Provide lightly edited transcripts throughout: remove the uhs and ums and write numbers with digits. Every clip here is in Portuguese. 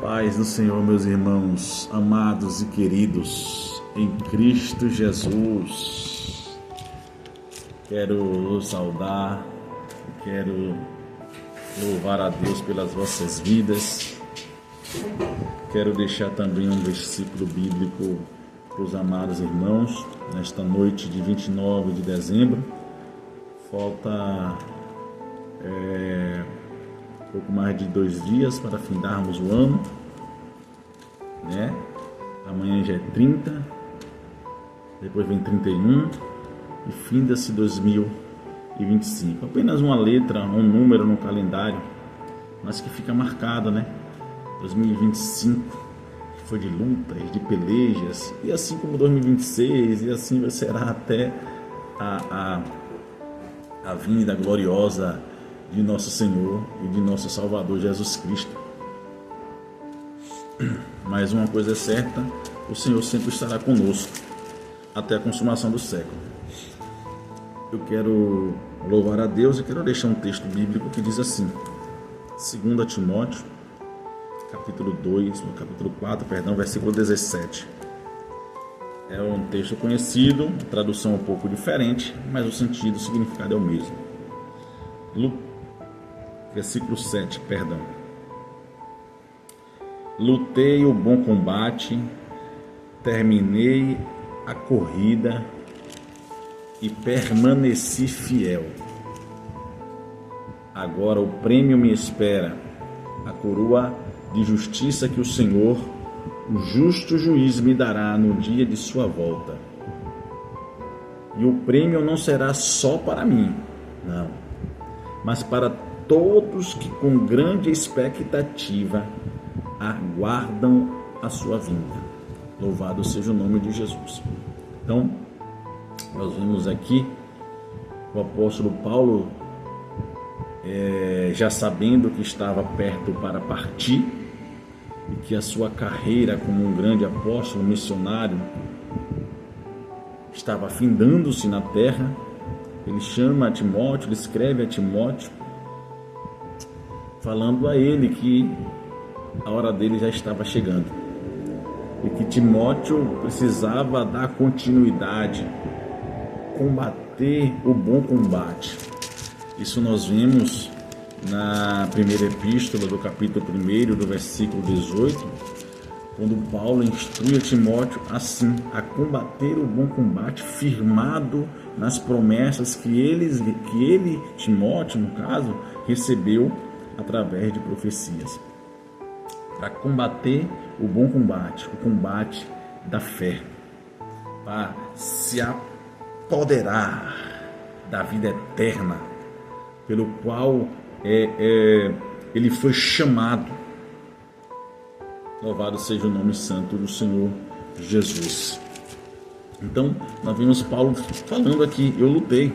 Paz do Senhor, meus irmãos, amados e queridos, em Cristo Jesus. Quero saudar, quero louvar a Deus pelas vossas vidas. Quero deixar também um versículo bíblico para os amados irmãos, nesta noite de 29 de dezembro. Falta pouco mais de 2 dias para findarmos o ano, né? Amanhã já é 30, depois vem 31 e finda-se 2025. Apenas uma letra, um número no calendário, mas que fica marcado, né? 2025 foi de lutas, de pelejas, e assim como 2026, e assim será até a vinda gloriosa de nosso Senhor e de nosso Salvador Jesus Cristo. Mas uma coisa é certa, o Senhor sempre estará conosco até a consumação do século. Eu quero louvar a Deus e quero deixar um texto bíblico que diz assim, 2 Timóteo, capítulo 4, versículo 17. É um texto conhecido, tradução um pouco diferente, mas o sentido, o significado é o mesmo. Versículo 7, Lutei o bom combate, terminei a corrida e permaneci fiel. Agora o prêmio me espera, a coroa de justiça que o Senhor, o justo juiz, me dará no dia de sua volta. E o prêmio não será só para mim, não, mas para todos que com grande expectativa aguardam a sua vinda. Louvado seja o nome de Jesus. Então, nós vemos aqui o apóstolo Paulo, já sabendo que estava perto para partir e que a sua carreira como um grande apóstolo missionário estava findando-se na terra. Ele chama a Timóteo, ele escreve a Timóteo, falando a ele que a hora dele já estava chegando e que Timóteo precisava dar continuidade, combater o bom combate. Isso nós vimos na primeira epístola do capítulo 1, do versículo 18, quando Paulo instrui a Timóteo assim, a combater o bom combate, firmado nas promessas que ele, Timóteo, no caso, recebeu através de profecias, para combater o bom combate, o combate da fé, para se apoderar da vida eterna, pelo qual ele foi chamado. Louvado seja o nome santo do Senhor Jesus. Então, nós vemos Paulo falando aqui, eu lutei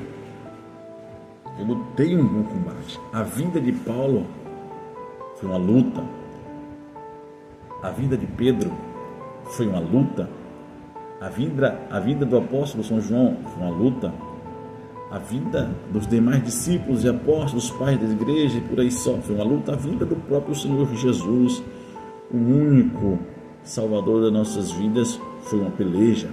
um bom combate. A vida de Paulo foi uma luta. A vida de Pedro foi uma luta. A vida do apóstolo São João foi uma luta. A vida dos demais discípulos e apóstolos, pais da igreja e por aí só, foi uma luta. A vida do próprio Senhor Jesus, o único Salvador das nossas vidas, foi uma peleja.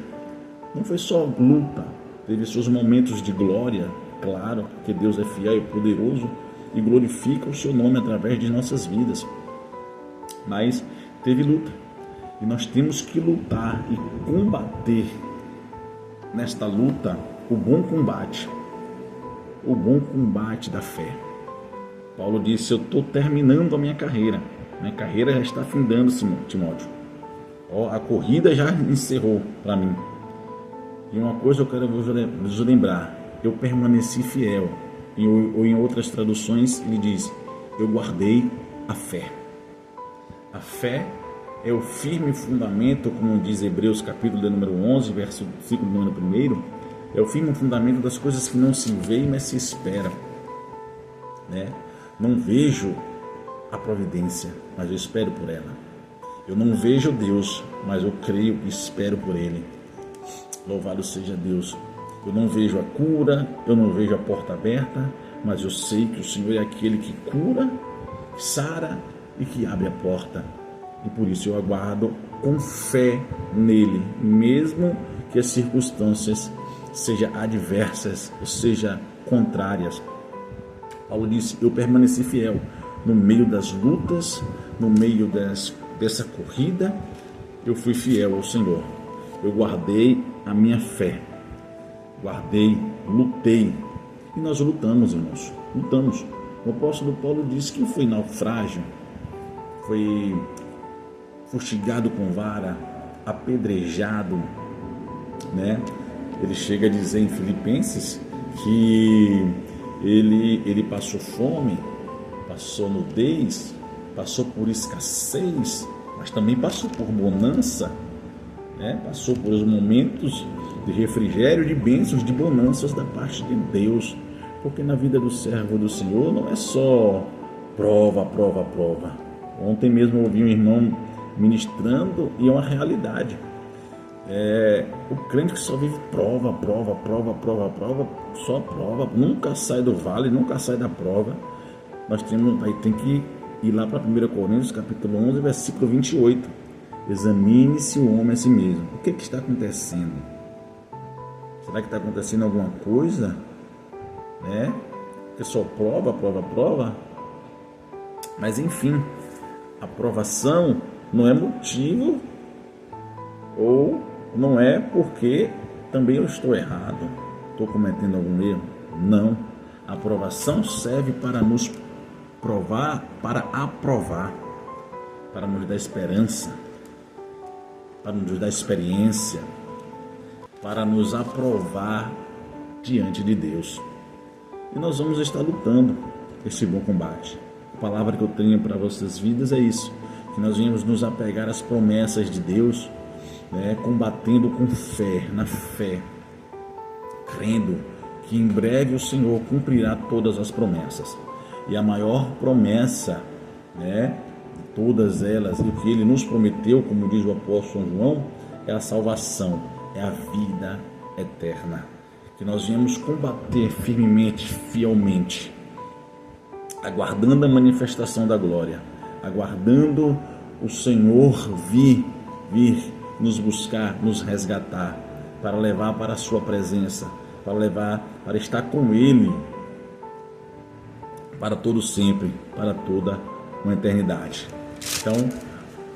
Não foi só luta, teve seus momentos de glória, claro, porque Deus é fiel e poderoso e glorifica o seu nome através de nossas vidas. Mas teve luta e nós temos que lutar e combater nesta luta o bom combate da fé. Paulo disse, eu estou terminando a minha carreira já está findando, Timóteo. A corrida já encerrou para mim. E uma coisa eu quero vos lembrar, eu permaneci fiel. Ou em outras traduções ele diz, eu guardei a fé. A fé é o firme fundamento, como diz Hebreus capítulo de número 11, versículo número 1, é o firme fundamento das coisas que não se veem, mas se esperam, né? Não vejo a providência, mas eu espero por ela. Eu não vejo Deus, mas eu creio e espero por Ele. Louvado seja Deus. Eu não vejo a cura, eu não vejo a porta aberta, mas eu sei que o Senhor é aquele que cura, sara e que abre a porta. E por isso eu aguardo com fé nele, mesmo que as circunstâncias sejam adversas ou sejam contrárias. Paulo disse: eu permaneci fiel no meio das lutas, no meio dessa corrida, eu fui fiel ao Senhor. Eu guardei a minha fé, guardei, lutei. E nós lutamos, irmãos, lutamos. O apóstolo Paulo disse que foi naufrágio, foi fustigado com vara, apedrejado, né? Ele chega a dizer em Filipenses que ele passou fome, passou nudez, passou por escassez, mas também passou por bonança, né? Passou por os momentos de refrigério, de bênçãos, de bonanças da parte de Deus, porque na vida do servo do Senhor não é só prova, prova, prova. Ontem mesmo eu ouvi um irmão ministrando e é uma realidade. O crente que só vive prova, prova, prova, prova, prova, só prova, nunca sai do vale, nunca sai da prova. Nós tem que ir lá para 1 Coríntios capítulo 11, versículo 28. Examine-se o homem a si mesmo. O que está acontecendo? Será que está acontecendo alguma coisa? Que só prova, prova, prova? Mas enfim, a provação não é motivo ou não é porque também eu estou errado, estou cometendo algum erro. Não, a provação serve para nos provar, para aprovar, para nos dar esperança, para nos dar experiência, para nos aprovar diante de Deus. E nós vamos estar lutando esse bom combate. A palavra que eu tenho para vossas vidas é isso, que nós venhamos nos apegar às promessas de Deus, combatendo com fé, na fé, crendo que em breve o Senhor cumprirá todas as promessas. E a maior promessa, de todas elas, e o que Ele nos prometeu, como diz o apóstolo São João, é a salvação, é a vida eterna. Que nós venhamos combater firmemente, fielmente, aguardando a manifestação da glória, aguardando o Senhor vir nos buscar, nos resgatar, para levar para a sua presença, para estar com Ele, para todo sempre, para toda uma eternidade. Então,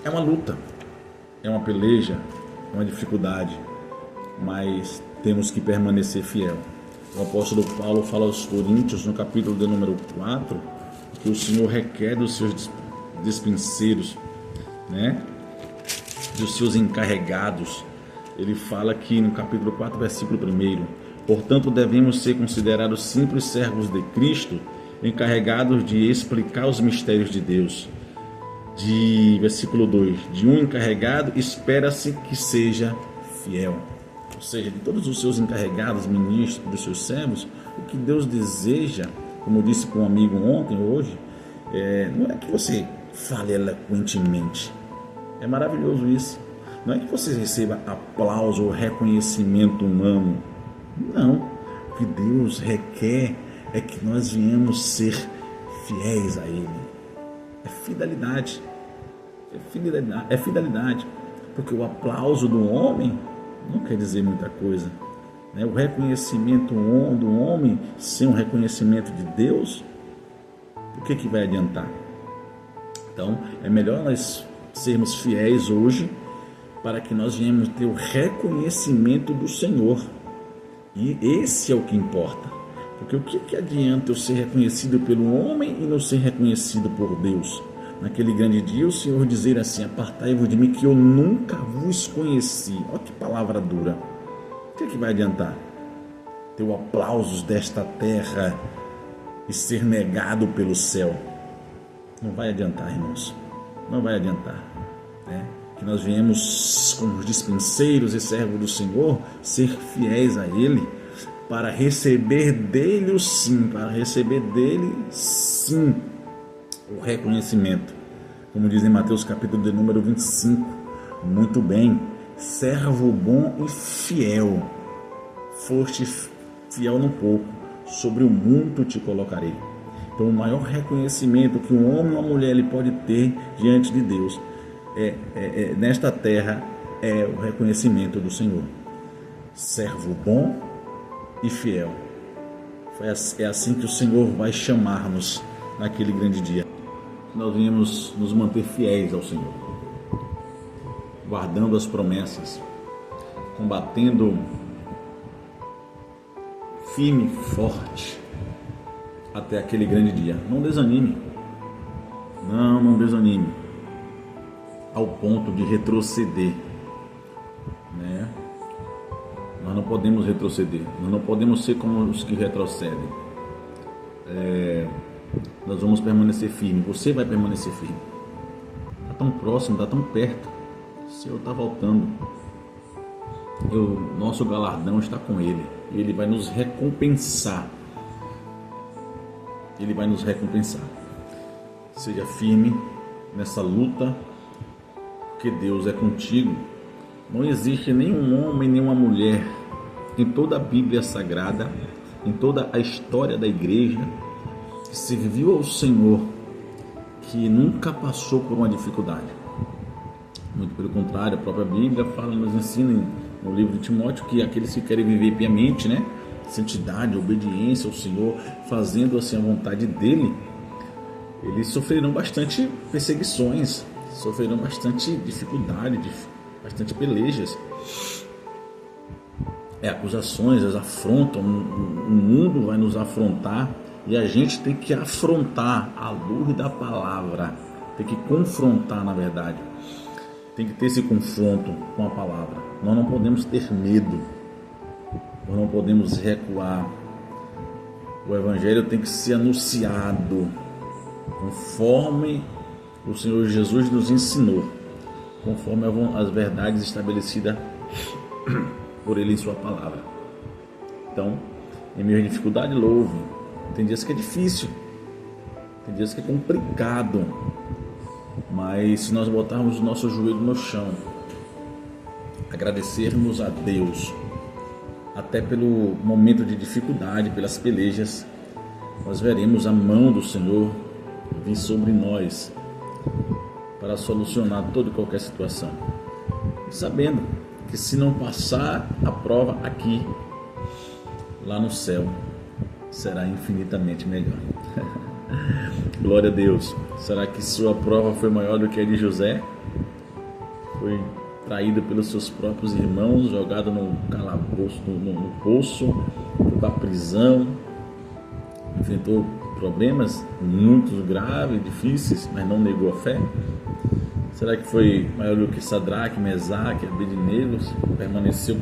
é uma luta, é uma peleja, é uma dificuldade, mas temos que permanecer fiel. O apóstolo Paulo fala aos Coríntios, no capítulo de número 4, que o Senhor requer dos seus dispenseiros, dos seus encarregados. Ele fala aqui no capítulo 4, versículo 1: portanto, devemos ser considerados simples servos de Cristo, encarregados de explicar os mistérios de Deus. Versículo 2: de um encarregado espera-se que seja fiel. Ou seja, de todos os seus encarregados, ministros, dos seus servos, o que Deus deseja, como eu disse para um amigo ontem, hoje, não é que você fale eloquentemente. É maravilhoso isso. Não é que você receba aplauso ou reconhecimento humano. Não. O que Deus requer é que nós venhamos ser fiéis a Ele. É fidelidade. É fidelidade. Porque o aplauso do homem não quer dizer muita coisa. O reconhecimento do homem sem o reconhecimento de Deus, o que vai adiantar? Então, é melhor nós sermos fiéis hoje, para que nós venhamos ter o reconhecimento do Senhor. E esse é o que importa. Porque o que adianta eu ser reconhecido pelo homem e não ser reconhecido por Deus? Naquele grande dia o Senhor dizer assim: apartai-vos de mim que eu nunca vos conheci. Olha que palavra dura. O que vai adiantar? Ter o aplauso desta terra e ser negado pelo céu? Não vai adiantar, irmãos. Não vai adiantar. Que nós viemos como os dispenseiros e servos do Senhor ser fiéis a Ele, para receber dele o sim, o reconhecimento. Como diz em Mateus capítulo de número 25, muito bem, servo bom e fiel, foste fiel no pouco, sobre o muito te colocarei. Então, o maior reconhecimento que um homem ou uma mulher ele pode ter diante de Deus nesta terra é o reconhecimento do Senhor. Servo bom e fiel. É assim que o Senhor vai chamar-nos naquele grande dia. Nós venhamos nos manter fiéis ao Senhor, guardando as promessas, combatendo firme e forte até aquele grande dia. Não desanime. Não desanime ao ponto de retroceder, né? Nós não podemos retroceder. Nós não podemos ser como os que retrocedem. Nós vamos permanecer firme. Você vai permanecer firme. Está tão próximo, está tão perto. O Senhor está voltando. O nosso galardão está com Ele. Ele vai nos recompensar. Ele vai nos recompensar. Seja firme nessa luta, porque Deus é contigo. Não existe nenhum homem, nenhuma mulher em toda a Bíblia Sagrada, em toda a história da igreja, que serviu ao Senhor, que nunca passou por uma dificuldade. Muito pelo contrário, a própria Bíblia fala, nos ensina no livro de Timóteo que aqueles que querem viver piamente, né, santidade, obediência ao Senhor, fazendo assim a vontade dele, eles sofrerão bastante perseguições, sofrerão bastante dificuldade, bastante pelejas, acusações, eles afrontam, o mundo vai nos afrontar e a gente tem que afrontar à luz da palavra, tem que confrontar, na verdade, tem que ter esse confronto com a palavra. Nós não podemos ter medo, nós não podemos recuar. O Evangelho tem que ser anunciado conforme o Senhor Jesus nos ensinou, conforme as verdades estabelecidas por Ele em Sua palavra. Então, em meio à dificuldade, louve. Tem dias que é difícil, tem dias que é complicado, mas se nós botarmos o nosso joelho no chão, agradecermos a Deus, até pelo momento de dificuldade, pelas pelejas, nós veremos a mão do Senhor vir sobre nós para solucionar toda e qualquer situação. E sabendo que se não passar a prova aqui, lá no céu, será infinitamente melhor. Glória a Deus. Será que sua prova foi maior do que a de José? Foi traído pelos seus próprios irmãos, jogado no calabouço, no poço, foi para a prisão, enfrentou problemas muito graves, difíceis, mas não negou a fé? Será que foi maior do que Sadraque, Mesaque, Abednego? Permaneceu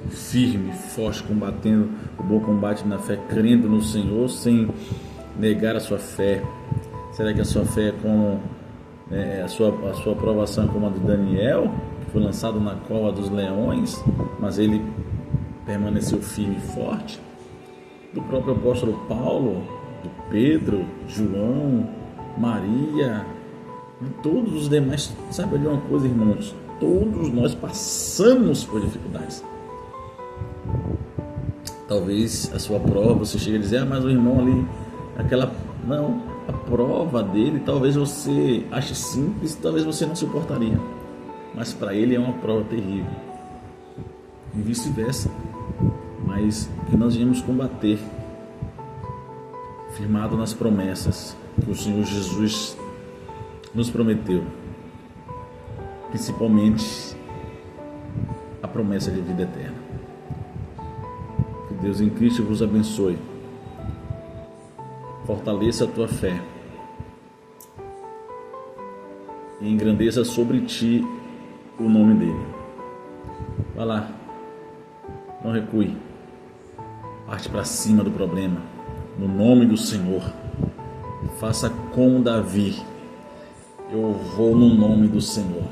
firme, forte, combatendo o bom combate na fé, crendo no Senhor, sem negar a sua fé. Será que a sua fé é como a sua aprovação é como a de Daniel, que foi lançado na cova dos leões, mas ele permaneceu firme e forte? Do próprio apóstolo Paulo, de Pedro, João, Maria, e todos os demais. Sabe de uma coisa, irmãos? Todos nós passamos por dificuldades. Talvez a sua prova, você chega a dizer, mas o irmão ali, não, a prova dele, talvez você ache simples, talvez você não suportaria, mas para ele é uma prova terrível, e vice-versa. Mas que nós viemos combater, firmado nas promessas que o Senhor Jesus nos prometeu, principalmente a promessa de vida eterna. Que Deus em Cristo vos abençoe, fortaleça a tua fé e engrandeça sobre ti o nome dele. Vá lá, não recue, parte para cima do problema, no nome do Senhor. Faça como Davi: eu vou no nome do Senhor.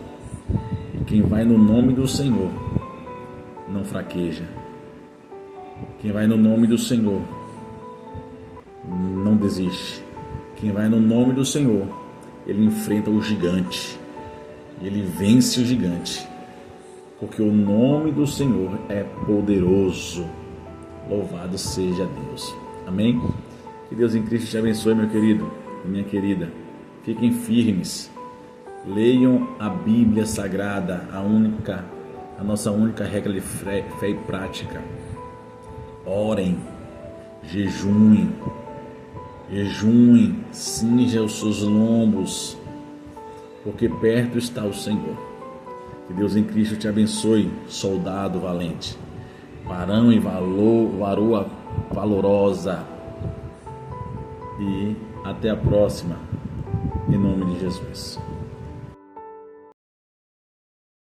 E quem vai no nome do Senhor não fraqueja. Quem vai no nome do Senhor não desiste. Quem vai no nome do Senhor, ele enfrenta o gigante, ele vence o gigante, porque o nome do Senhor é poderoso. Louvado seja Deus. Amém? Que Deus em Cristo te abençoe, meu querido e minha querida. Fiquem firmes, Leiam a Bíblia Sagrada, a nossa única regra de fé e prática. Orem, jejuem, cinja os seus lombos, porque perto está o Senhor. Que Deus em Cristo te abençoe, soldado valente, varão e varoa valorosa. E até a próxima, em nome de Jesus.